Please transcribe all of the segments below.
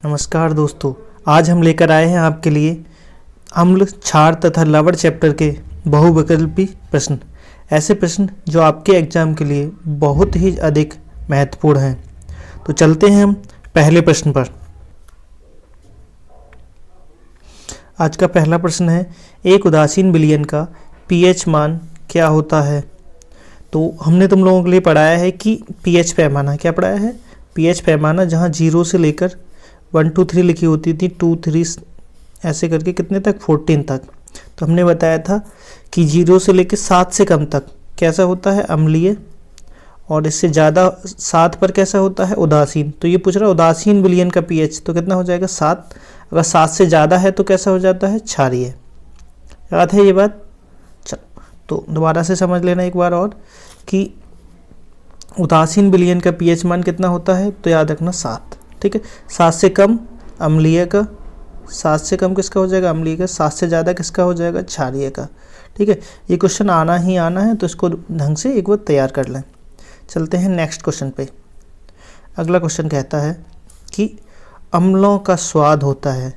नमस्कार दोस्तों, आज हम लेकर आए हैं आपके लिए अम्ल, क्षार तथा लवण चैप्टर के बहुविकल्पी प्रश्न। ऐसे प्रश्न जो आपके एग्जाम के लिए बहुत ही अधिक महत्वपूर्ण हैं। तो चलते हैं हम पहले प्रश्न पर। आज का पहला प्रश्न है, एक उदासीन विलयन का पीएच मान क्या होता है। तो हमने तुम लोगों के लिए पढ़ाया है कि पीएच पैमाना क्या पढ़ाया है। पीएच पैमाना जहाँ 0 से लेकर 1 2 3 लिखी होती थी, 2 3 ऐसे करके कितने तक, 14 तक। तो हमने बताया था कि 0 से लेकर 7 से कम तक कैसा होता है, अम्लीय, और इससे ज़्यादा 7 पर कैसा होता है, उदासीन। तो ये पूछ रहा है उदासीन विलयन का पीएच तो कितना हो जाएगा, 7। अगर 7 से ज़्यादा है तो कैसा हो जाता है, क्षारीय। याद है ये बात। चलो तो दोबारा से समझ लेना एक बार और कि उदासीन विलयन का पीएच मान कितना होता है। तो याद रखना 7, ठीक है। 7 से कम अम्लीय का, 7 से कम किसका हो जाएगा, अम्लीय का। 7 से ज़्यादा किसका हो जाएगा, क्षारीय का, ठीक है। ये क्वेश्चन आना ही आना है, तो इसको ढंग से एक बार तैयार कर लें। चलते हैं नेक्स्ट क्वेश्चन पे। अगला क्वेश्चन कहता है कि अम्लों का स्वाद होता है।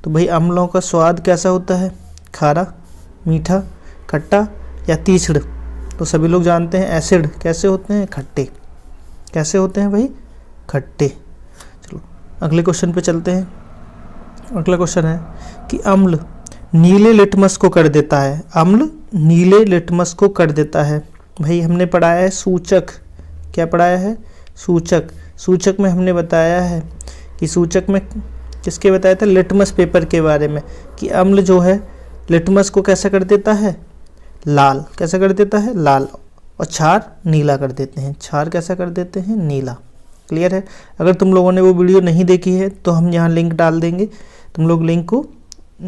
तो भाई अम्लों का स्वाद कैसा होता है, खारा, मीठा, खट्टा या तीखड़। तो सभी लोग जानते हैं एसिड कैसे होते हैं, खट्टे। कैसे होते हैं भाई, खट्टे। चलो अगले क्वेश्चन पे चलते हैं। अगला क्वेश्चन है कि अम्ल नीले लिटमस को कर देता है। अम्ल नीले लिटमस को कर देता है। भाई हमने पढ़ाया है सूचक। क्या पढ़ाया है, सूचक। सूचक में हमने बताया है कि सूचक में किसके बताया था, लिटमस पेपर के बारे में, कि अम्ल जो है लिटमस को कैसा कर देता है, लाल। कैसा कर देता है, लाल। और क्षार नीला कर देते हैं। क्षार कैसा कर देते हैं, नीला। क्लियर है। अगर तुम लोगों ने वो वीडियो नहीं देखी है तो हम यहाँ लिंक डाल देंगे, तुम लोग लिंक को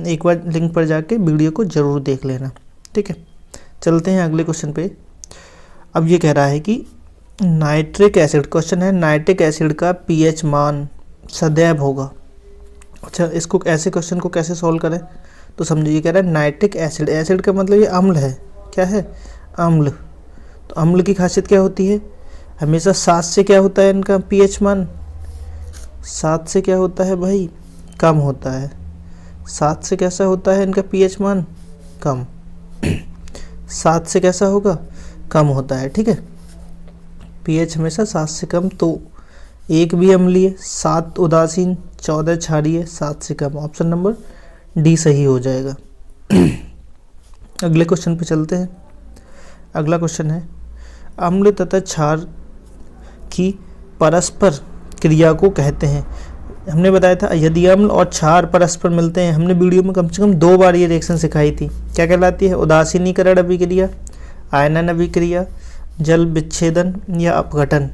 एक बार लिंक पर जाके वीडियो को ज़रूर देख लेना, ठीक है। चलते हैं अगले क्वेश्चन पे। अब ये कह रहा है कि नाइट्रिक एसिड, क्वेश्चन है नाइट्रिक एसिड का पीएच मान सदैव होगा। अच्छा, इसको ऐसे क्वेश्चन को कैसे सॉल्व करें, तो समझिए कह रहा है नाइट्रिक एसिड, एसिड का मतलब ये अम्ल है। क्या है, अम्ल। तो अम्ल की खासियत क्या होती है, हमेशा 7 से क्या होता है इनका पीएच मान, 7 से क्या होता है भाई, कम होता है। 7 से कैसा होता है इनका पीएच मान, कम। 7 से कैसा होगा, कम होता है, ठीक है। पीएच हमेशा 7 से कम। तो 1 भी अम्लीय, 7 उदासीन, 14 क्षारीय, 7 से कम। ऑप्शन नंबर डी सही हो जाएगा। अगले क्वेश्चन पे चलते हैं। अगला क्वेश्चन है अम्ल तथा क्षार की परस्पर क्रिया को कहते हैं। हमने बताया था यदि अम्ल और क्षार परस्पर मिलते हैं, हमने वीडियो में कम से कम 2 बार ये रिएक्शन सिखाई थी। क्या कहलाती है, उदासीनीकरण अभिक्रिया, आयनन अभिक्रिया, जल विच्छेदन या अपघटन।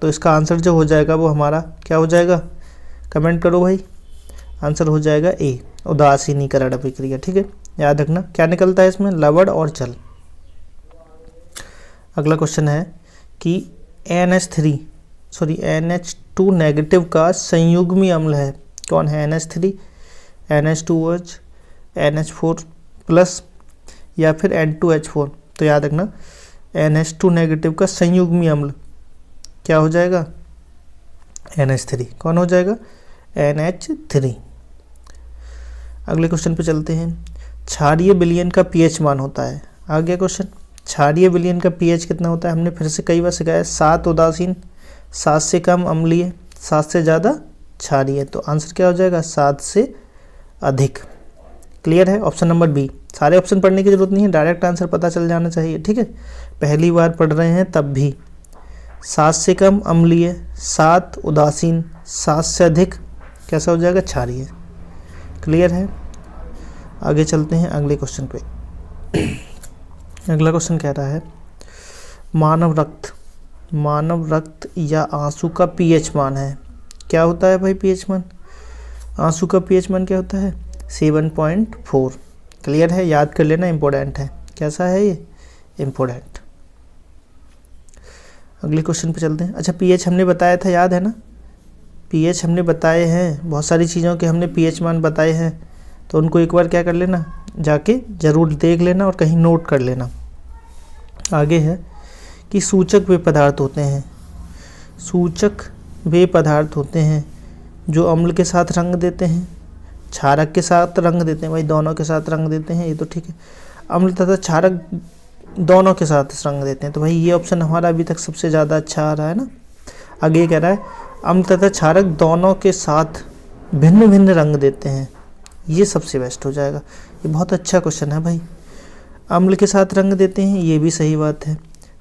तो इसका आंसर जो हो जाएगा वो हमारा क्या हो जाएगा, कमेंट करो भाई। आंसर हो जाएगा ए, उदासीनीकरण अभिक्रिया, ठीक है। याद रखना क्या निकलता है इसमें, लवण और जल। अगला क्वेश्चन है कि NH2 नेगेटिव का संयुग्मी अम्ल है। कौन है, NH3, NH2OH, NH4 प्लस या फिर N2H4। तो याद रखना NH2 नेगेटिव का संयुग्मी अम्ल क्या हो जाएगा, NH3। कौन हो जाएगा, NH3। अगले क्वेश्चन पे चलते हैं। क्षारीय विलयन का पीएच मान होता है। आ गया क्वेश्चन, क्षारीय विलयन का पीएच कितना होता है। हमने फिर से कई बार सिखाया, 7 उदासीन, 7 से कम अम्लीय, 7 से ज़्यादा क्षारीय। तो आंसर क्या हो जाएगा, 7 से अधिक। क्लियर है, ऑप्शन नंबर बी। सारे ऑप्शन पढ़ने की जरूरत नहीं है, डायरेक्ट आंसर पता चल जाना चाहिए, ठीक है। पहली बार पढ़ रहे हैं तब भी 7 से कम अम्लीय, 7 उदासीन, 7 से अधिक कैसा हो जाएगा, क्षारीय। क्लियर है। आगे चलते हैं अगले क्वेश्चन पे। अगला क्वेश्चन कह रहा है मानव रक्त या आंसू का पीएच मान है। क्या होता है भाई पीएच मान, आंसू का पीएच मान क्या होता है, 7.4। क्लियर है, याद कर लेना, इंपॉर्टेंट है। कैसा है ये, इंपॉर्टेंट। अगले क्वेश्चन पे चलते हैं। अच्छा, पीएच हमने बताया था, याद है ना, पीएच हमने बताए हैं, बहुत सारी चीज़ों के हमने पीएच मान बताए हैं। तो उनको एक बार क्या कर लेना, जाके ज़रूर देख लेना और कहीं नोट कर लेना। आगे है कि सूचक वे पदार्थ होते हैं। सूचक वे पदार्थ होते हैं जो अम्ल के साथ रंग देते हैं, क्षारक के साथ रंग देते हैं, भाई दोनों के साथ रंग देते हैं, ये तो ठीक है। अम्ल तथा क्षारक दोनों के साथ रंग देते हैं, तो भाई ये ऑप्शन हमारा अभी तक सबसे ज़्यादा अच्छा आ रहा है ना। आगे ये कह रहा है अम्ल तथा क्षारक दोनों के साथ भिन्न भिन्न रंग देते हैं, ये सबसे बेस्ट हो जाएगा। ये बहुत अच्छा क्वेश्चन है भाई। अम्ल के साथ रंग देते हैं, ये भी सही बात है।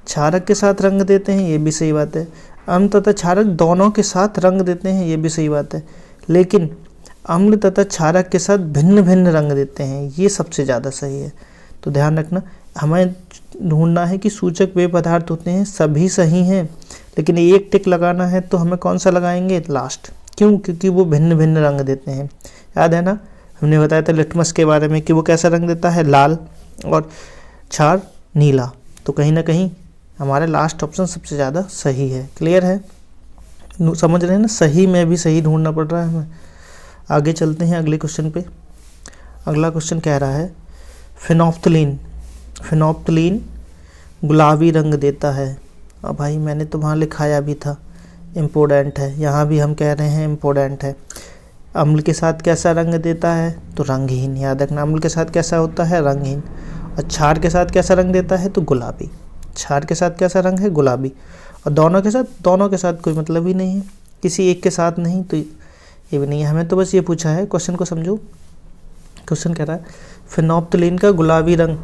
क्षारक के साथ रंग देते हैं, ये भी सही बात है। अम्ल तथा क्षारक दोनों के साथ रंग देते हैं, ये भी सही बात है। लेकिन अम्ल तथा क्षारक के साथ भिन्न भिन्न रंग देते हैं, ये सबसे ज़्यादा सही है। तो ध्यान रखना, हमें ढूंढना है कि सूचक वे पदार्थ होते हैं सभी सही हैं, लेकिन एक टिक लगाना है तो हमें कौन सा लगाएंगे? लास्ट। क्यों? क्योंकि वो भिन्न भिन्न रंग देते हैं। याद है ना, हमने बताया था लिटमस के बारे में कि वो कैसा रंग देता है? लाल, और क्षार नीला। तो कहीं ना कहीं हमारा लास्ट ऑप्शन सबसे ज़्यादा सही है। क्लियर है? समझ रहे हैं ना, सही में भी सही ढूंढना पड़ रहा है हमें। आगे चलते हैं अगले क्वेश्चन पे। अगला क्वेश्चन कह रहा है फिनोफ्थलीन, फिनोफ्थलीन गुलाबी रंग देता है। अब भाई मैंने तो वहाँ लिखाया भी था इम्पोर्टेंट है, यहाँ भी हम कह रहे हैं इम्पोर्टेंट है। अम्ल के साथ कैसा रंग देता है? तो रंगहीन। याद रखना, अम्ल के साथ कैसा होता है? रंगहीन। और क्षार के साथ कैसा रंग देता है? तो गुलाबी। क्षार के साथ कैसा रंग है? गुलाबी। और दोनों के साथ कोई मतलब ही नहीं है, किसी एक के साथ नहीं, तो ये भी नहीं है। हमें तो बस ये पूछा है, क्वेश्चन को समझो। क्वेश्चन कह रहा है फिनोफ्थलीन का गुलाबी रंग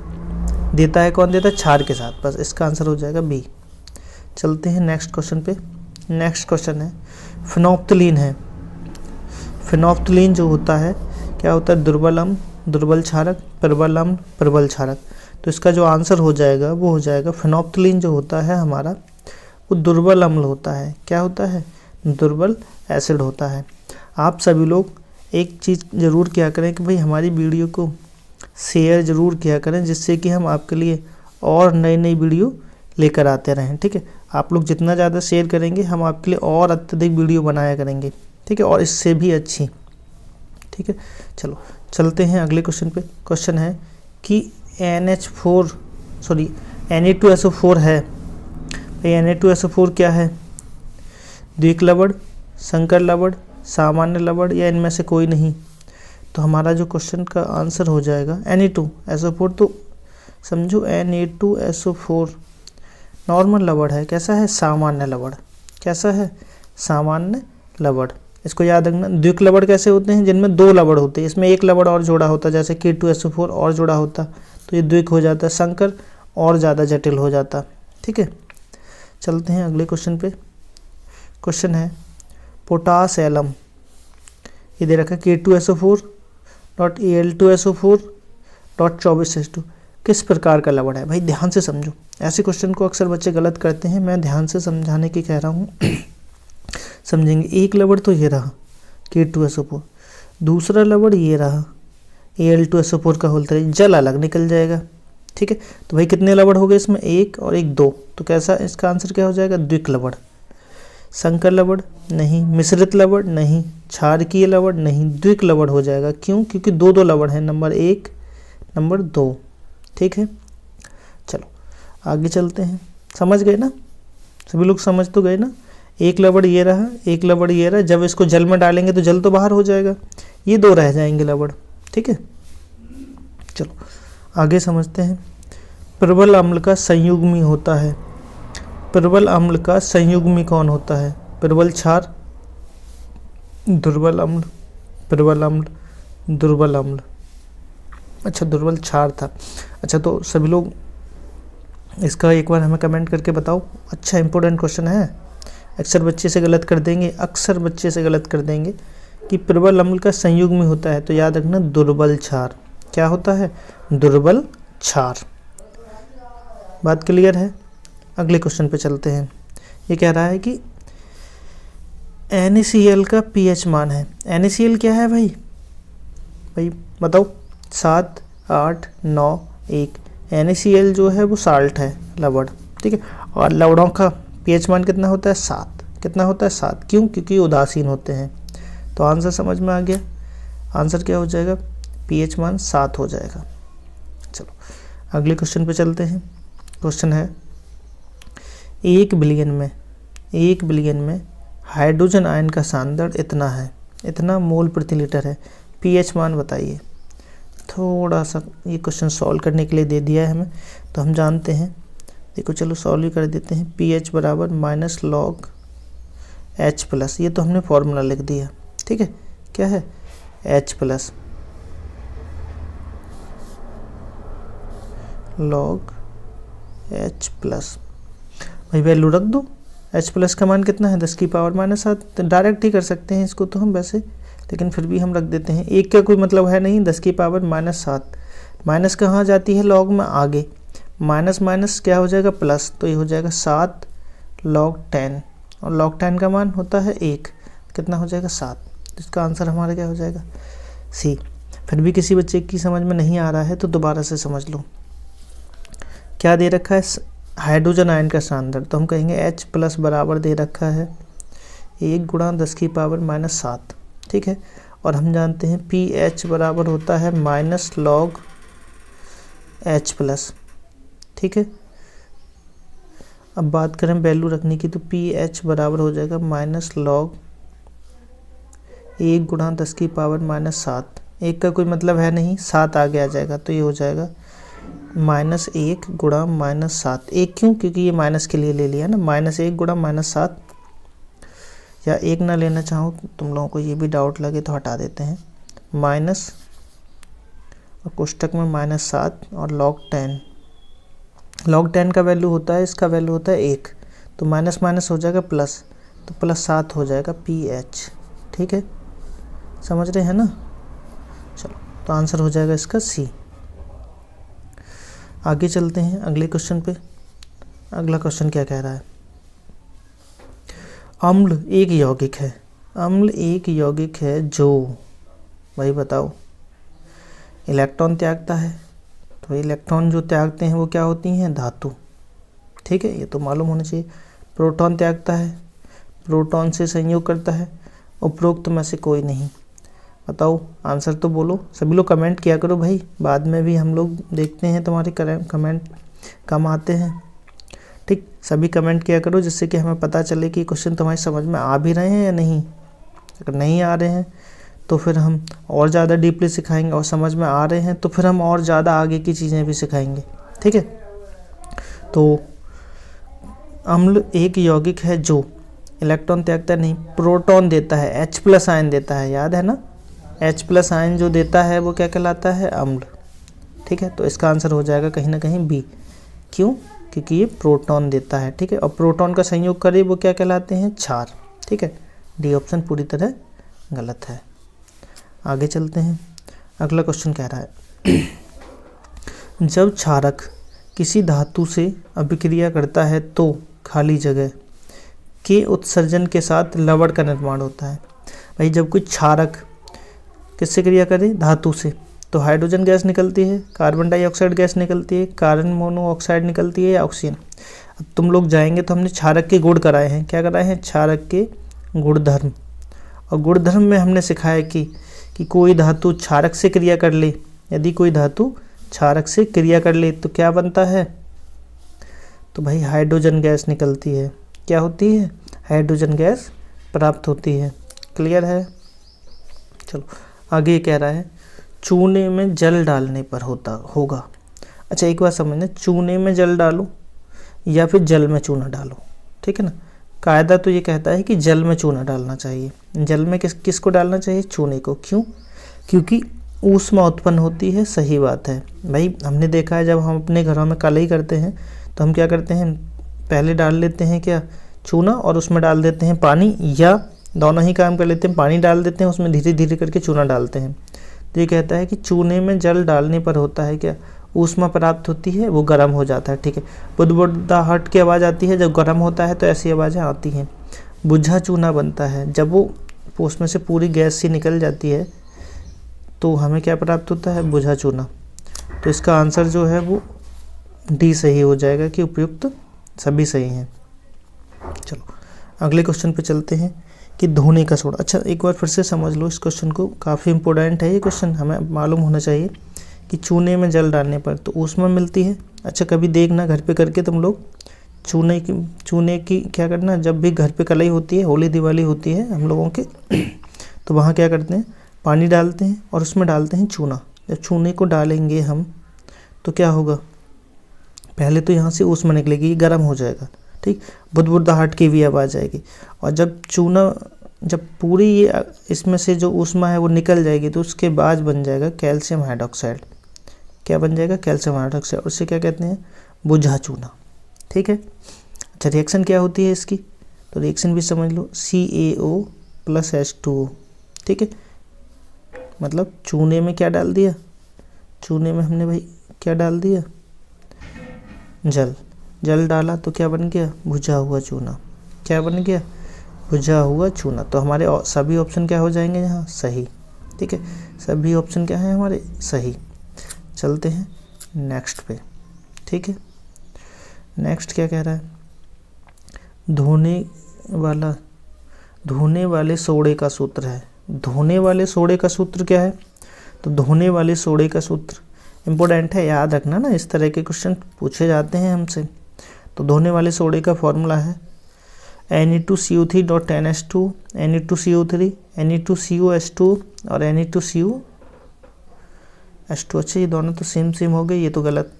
देता है, कौन देता है? क्षार के साथ। बस इसका आंसर हो जाएगा बी। चलते हैं नेक्स्ट क्वेश्चन पे। नेक्स्ट क्वेश्चन है फिनोफ्थलीन है। फिनोफ्थलीन जो होता है क्या होता है? दुर्बल अम्ल, दुर्बल क्षारक, प्रबल अम्ल, प्रबल क्षारक। तो इसका जो आंसर हो जाएगा वो हो जाएगा फिनोफ्थलीन जो होता है हमारा, वो दुर्बल अम्ल होता है। क्या होता है? दुर्बल एसिड होता है। आप सभी लोग एक चीज़ ज़रूर किया करें कि भाई हमारी वीडियो को शेयर ज़रूर किया करें, जिससे कि हम आपके लिए और नई नई वीडियो लेकर आते रहें। ठीक है, आप लोग जितना ज़्यादा शेयर करेंगे हम आपके लिए और अत्यधिक वीडियो बनाया करेंगे। ठीक है, और इससे भी अच्छी। ठीक है, चलो चलते हैं अगले क्वेश्चन पे। क्वेश्चन है कि Na2SO4 है। भाई Na2SO4 क्या है? द्विक लवण, संकर लवण, सामान्य लवण, या इनमें से कोई नहीं। तो हमारा जो क्वेश्चन का आंसर हो जाएगा Na2SO4। तो समझो Na2SO4 नॉर्मल लवण है। कैसा है? सामान्य लवण। कैसा है? सामान्य लवण। इसको याद रखना। द्विक लवण कैसे होते हैं? जिनमें दो लवण होते हैं, इसमें एक लवण और जोड़ा होता है, जैसे K2SO4 और जोड़ा होता, तो ये द्विक हो जाता है। संकर और ज़्यादा जटिल हो जाता। ठीक है, चलते हैं अगले क्वेश्चन पे। क्वेश्चन है पोटास एलम, ये दे रखा है K2SO4.Al2SO4.24H2 किस प्रकार का लवण है? भाई ध्यान से समझो, ऐसे क्वेश्चन को अक्सर बच्चे गलत करते हैं, मैं ध्यान से समझाने की कह रहा हूँ। समझेंगे। एक लवण तो ये रहा K2SO4, दूसरा लवण ये रहा Al2SO4 का होल तरीका, जल अलग निकल जाएगा। ठीक है, तो भाई कितने लवण हो गए इसमें? एक और एक दो। तो कैसा इसका आंसर क्या हो जाएगा? द्विक लवण। संकर लवण नहीं, मिश्रित लवण नहीं, क्षारकीय लवण नहीं, द्विक लवण हो जाएगा। क्यों? क्योंकि दो दो लवण है, नंबर 1 नंबर 2। ठीक है, चलो आगे चलते हैं। समझ गए ना सभी लोग? समझ तो गए ना? एक लवण ये रहा, एक लवण ये रहा। जब इसको जल में डालेंगे तो जल तो बाहर हो जाएगा, ये दो रह जाएंगे लवण। ठीक है, चलो आगे समझते हैं। प्रबल अम्ल का संयुग्मी होता है। प्रबल अम्ल का संयुग्मी कौन होता है? प्रबल क्षार, दुर्बल अम्ल, प्रबल अम्ल, दुर्बल अम्ल। अच्छा, दुर्बल क्षार था। अच्छा, तो सभी लोग इसका एक बार हमें कमेंट करके बताओ। अच्छा, इंपॉर्टेंट क्वेश्चन है, अक्सर बच्चे से गलत कर देंगे, अक्सर बच्चे से गलत कर देंगे कि प्रबल अम्ल का संयुग्मी होता है। तो याद रखना दुर्बल क्षार। क्या होता है? दुर्बल क्षार। बात क्लियर है? अगले क्वेश्चन पे चलते हैं। ये कह रहा है कि NaCl का pH मान है। NaCl क्या है भाई? भाई बताओ। 7, 8, 9, 1। NaCl जो है वो साल्ट है, लवण। ठीक है, और लवणों का pH मान कितना होता है? 7। कितना होता है? 7। क्यों? क्योंकि उदासीन होते हैं। तो आंसर समझ में आ गया। आंसर क्या हो जाएगा? pH मान 7 हो जाएगा। चलो अगले क्वेश्चन पे चलते हैं। क्वेश्चन है 1 बिलियन में हाइड्रोजन आयन का सांद्रण इतना है। इतना मोल प्रति लीटर है। पीएच मान बताइए। थोड़ा सा ये क्वेश्चन सॉल्व करने के लिए दे दिया है हमें, तो हम जानते हैं, देखो चलो सॉल्व ही कर देते हैं। pH बराबर माइनस लॉग H प्लस, ये तो हमने फॉर्मूला लिख दिया, ठीक है, क्या है H plus log H plus, भाई वैल्यू रख दो। H प्लस का मान कितना है 10 की पावर माइनस 7, तो डायरेक्ट ही कर सकते हैं इसको तो हम वैसे, लेकिन फिर भी हम रख देते हैं। एक का कोई मतलब है नहीं, 10 की पावर माइनस 7, माइनस कहाँ जाती है लॉग में आगे, माइनस माइनस क्या हो जाएगा प्लस, तो ये हो जाएगा 7 लॉग 10, और लॉग 10 का मान होता है 1, कितना हो जाएगा 7। इसका आंसर हमारा क्या हो जाएगा सी। फिर भी किसी बच्चे की समझ में नहीं आ रहा है तो दोबारा से समझ लो। क्या दे रखा है हाइड्रोजन आयन का सांद्र, तो हम कहेंगे H प्लस बराबर दे रखा है 1 गुणा 10 की पावर माइनस 7, ठीक है। और हम जानते हैं pH बराबर होता है माइनस लॉग H प्लस, ठीक है। अब बात करें वैल्यू रखने की, तो pH बराबर हो जाएगा माइनस लॉग 1 गुणा 10 की पावर माइनस 7, 1 का कोई मतलब है नहीं, 7 आगे आ जाएगा, तो ये हो जाएगा माइनस 1 गुणा माइनस 7। 1 क्यों, क्योंकि ये माइनस के लिए ले लिया ना, माइनस 1 गुणा माइनस 7, या 1 ना लेना चाहो तुम लोगों को ये भी डाउट लगे तो हटा देते हैं, माइनस और कोष्टक में माइनस 7 और लॉग 10, लॉग 10 का वैल्यू होता है, इसका वैल्यू होता है 1, तो माइनस माइनस हो जाएगा प्लस, तो प्लस 7 हो जाएगा pH, ठीक है, समझ रहे हैं ना। चलो तो आंसर हो जाएगा इसका सी। आगे चलते हैं अगले क्वेश्चन पे। अगला क्वेश्चन क्या कह रहा है, अम्ल एक यौगिक है, अम्ल एक यौगिक है जो, भाई बताओ, इलेक्ट्रॉन त्यागता है, तो इलेक्ट्रॉन जो त्यागते हैं वो क्या होती हैं धातु, ठीक है, ये तो मालूम होना चाहिए। प्रोटॉन त्यागता है, प्रोटॉन से संयोग करता है, उपरोक्त में से कोई नहीं। बताओ आंसर तो बोलो, सभी लोग कमेंट किया करो भाई, बाद में भी हम लोग देखते हैं तुम्हारे कमेंट कम आते हैं, ठीक, सभी कमेंट किया करो जिससे कि हमें पता चले कि क्वेश्चन तुम्हारी समझ में आ भी रहे हैं या नहीं। अगर नहीं आ रहे हैं तो फिर हम और ज़्यादा डीपली सिखाएंगे, और समझ में आ रहे हैं तो फिर हम और ज़्यादा आगे की चीज़ें भी सिखाएंगे, ठीक है। तो अम्ल एक यौगिक है जो इलेक्ट्रॉन त्यागता नहीं, प्रोटॉन देता है, H प्लस आयन देता है, याद है ना, H प्लस आयन जो देता है वो क्या कहलाता है अम्ल, ठीक है। तो इसका आंसर हो जाएगा कहीं ना कहीं बी, क्यों, क्योंकि ये प्रोटॉन देता है, ठीक है, और प्रोटॉन का संयोग करे वो क्या कहलाते हैं क्षार, ठीक है। डी ऑप्शन पूरी तरह गलत है। आगे चलते हैं, अगला क्वेश्चन कह रहा है जब क्षारक किसी धातु से अभिक्रिया करता है तो खाली जगह के उत्सर्जन के साथ लवण का निर्माण होता है। भाई जब कोई क्षारक किससे क्रिया करे, धातु से, तो हाइड्रोजन गैस निकलती है, कार्बन डाइऑक्साइड गैस निकलती है, कार्बन मोनोऑक्साइड निकलती है या ऑक्सीजन। अब तुम लोग जाएंगे तो हमने क्षारक के गुण कराए हैं, क्या कराए हैं, क्षारक के गुणधर्म, और गुणधर्म में हमने सिखाया कि कोई धातु क्षारक से क्रिया कर ले, यदि कोई धातु क्षारक से क्रिया कर ले तो क्या बनता है, तो भाई हाइड्रोजन गैस निकलती है, क्या होती है, हाइड्रोजन गैस प्राप्त होती है। क्लियर है। चलो आगे कह रहा है चूने में जल डालने पर होगा। अच्छा एक बात समझना, चूने में जल डालो या फिर जल में चूना डालो, ठीक है ना। कायदा तो ये कहता है कि जल में चूना डालना चाहिए। जल में किसको डालना चाहिए, चूने को। क्यों, क्योंकि ऊष्मा उत्पन्न होती है। सही बात है भाई, हमने देखा है जब हम अपने घरों में कलई करते हैं तो हम क्या करते हैं, पहले डाल लेते हैं क्या, चूना, और उसमें डाल देते हैं पानी, या दोनों ही काम कर लेते हैं, पानी डाल देते हैं उसमें धीरे धीरे करके चूना डालते हैं। तो ये कहता है कि चूने में जल डालने पर होता है क्या, ऊष्मा प्राप्त होती है, वो गर्म हो जाता है, ठीक है। बुदबुदाहट की आवाज़ आती है जब गर्म होता है, तो ऐसी आवाज़ें आती हैं। बुझा चूना बनता है, जब वो उसमें से पूरी गैस सी निकल जाती है तो हमें क्या प्राप्त होता है, बुझा चूना। तो इसका आंसर जो है वो डी सही हो जाएगा कि उपयुक्त सभी सही हैं। चलो अगले क्वेश्चन पे चलते हैं कि धोने का सोडा। अच्छा एक बार फिर से समझ लो इस क्वेश्चन को, काफ़ी इंपॉर्टेंट है ये क्वेश्चन, हमें मालूम होना चाहिए कि चूने में जल डालने पर तो ऊष्मा मिलती है। अच्छा कभी देखना घर पे करके तुम लोग, चूने की क्या करना, जब भी घर पे कलई होती है, होली दिवाली होती है हम लोगों के, तो वहाँ क्या करते हैं, पानी डालते हैं और उसमें डालते हैं चूना। जब चूने को डालेंगे हम तो क्या होगा, पहले तो यहाँ से ऊष्मा निकलेगी, ये गर्म हो जाएगा, ठीक, बुदबुदाहट की भी आवाज़ आएगी। और जब चूना, जब पूरी ये इसमें से जो ऊष्मा है वो निकल जाएगी तो उसके बाद बन जाएगा कैल्शियम हाइड्रोक्साइड। क्या बन जाएगा, कैल्शियम हाइड्रोक्साइड। उसे क्या कहते हैं, बुझा चूना, ठीक है। अच्छा, रिएक्शन क्या होती है इसकी, तो रिएक्शन भी समझ लो, CaO + H2O, ठीक है। मतलब चूने में क्या डाल दिया, चूने में हमने भाई क्या डाल दिया, जल डाला तो क्या बन गया, बुझा हुआ चूना। क्या बन गया, बुझा हुआ चूना। तो हमारे सभी ऑप्शन क्या हो जाएंगे यहाँ, सही, ठीक है। सभी ऑप्शन क्या है हमारे, सही। चलते हैं नेक्स्ट पे, ठीक है। नेक्स्ट क्या कह रहा है, धोने वाले सोडे का सूत्र है। धोने वाले सोडे का सूत्र क्या है, तो धोने वाले सोडे का सूत्र इम्पोर्टेंट है, याद रखना ना, इस तरह के क्वेश्चन पूछे जाते हैं हमसे। तो धोने वाले सोडे का फॉर्मूला है Ne2CO3.10H2, Ne2CO3, Ne2COH2 और Ne2COH2। अच्छा, ये दोनों तो सेम हो गए, ये तो गलत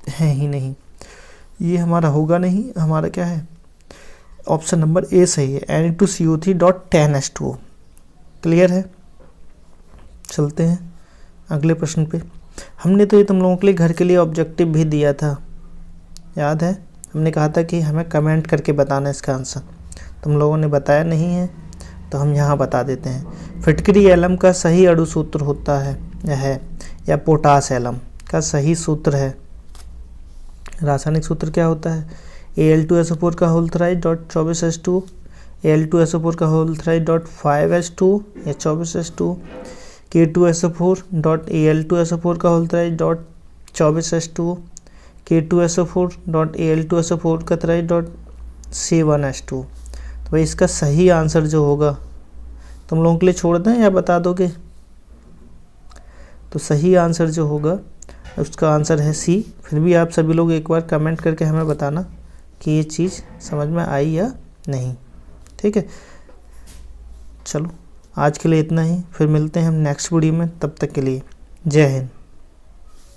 है ही नहीं, ये हमारा होगा नहीं। हमारा क्या है, ऑप्शन नंबर ए सही है, Ne2CO3.10H2। क्लियर है। चलते हैं अगले प्रश्न पे। हमने तो ये तुम लोगों के लिए घर के लिए ऑब्जेक्टिव भी दिया था, याद है, हमने कहा था कि हमें कमेंट करके बताना इसका आंसर। तुम लोगों ने बताया नहीं है तो हम यहाँ बता देते हैं। फिटकरी एलम का सही अणु सूत्र होता है या पोटास एलम का सही सूत्र है, रासायनिक सूत्र क्या होता है, Al2SO4 का होल थ्राइड डॉट 24H2, Al2SO4 का होल थ्राइड डॉट 5H2 या 24H2, K2SO4 डॉट Al2SO4 का whole थ्राइड dot 24H2, K2SO4 dot Al2SO4 का थ्राइड डॉट 7H2। तो भाई इसका सही आंसर जो होगा, तुम लोगों के लिए छोड़ दें या बता दोगे, तो सही आंसर जो होगा उसका आंसर है सी। फिर भी आप सभी लोग एक बार कमेंट करके हमें बताना कि ये चीज़ समझ में आई या नहीं, ठीक है। चलो आज के लिए इतना ही, फिर मिलते हैं हम नेक्स्ट वीडियो में, तब तक के लिए जय हिंद।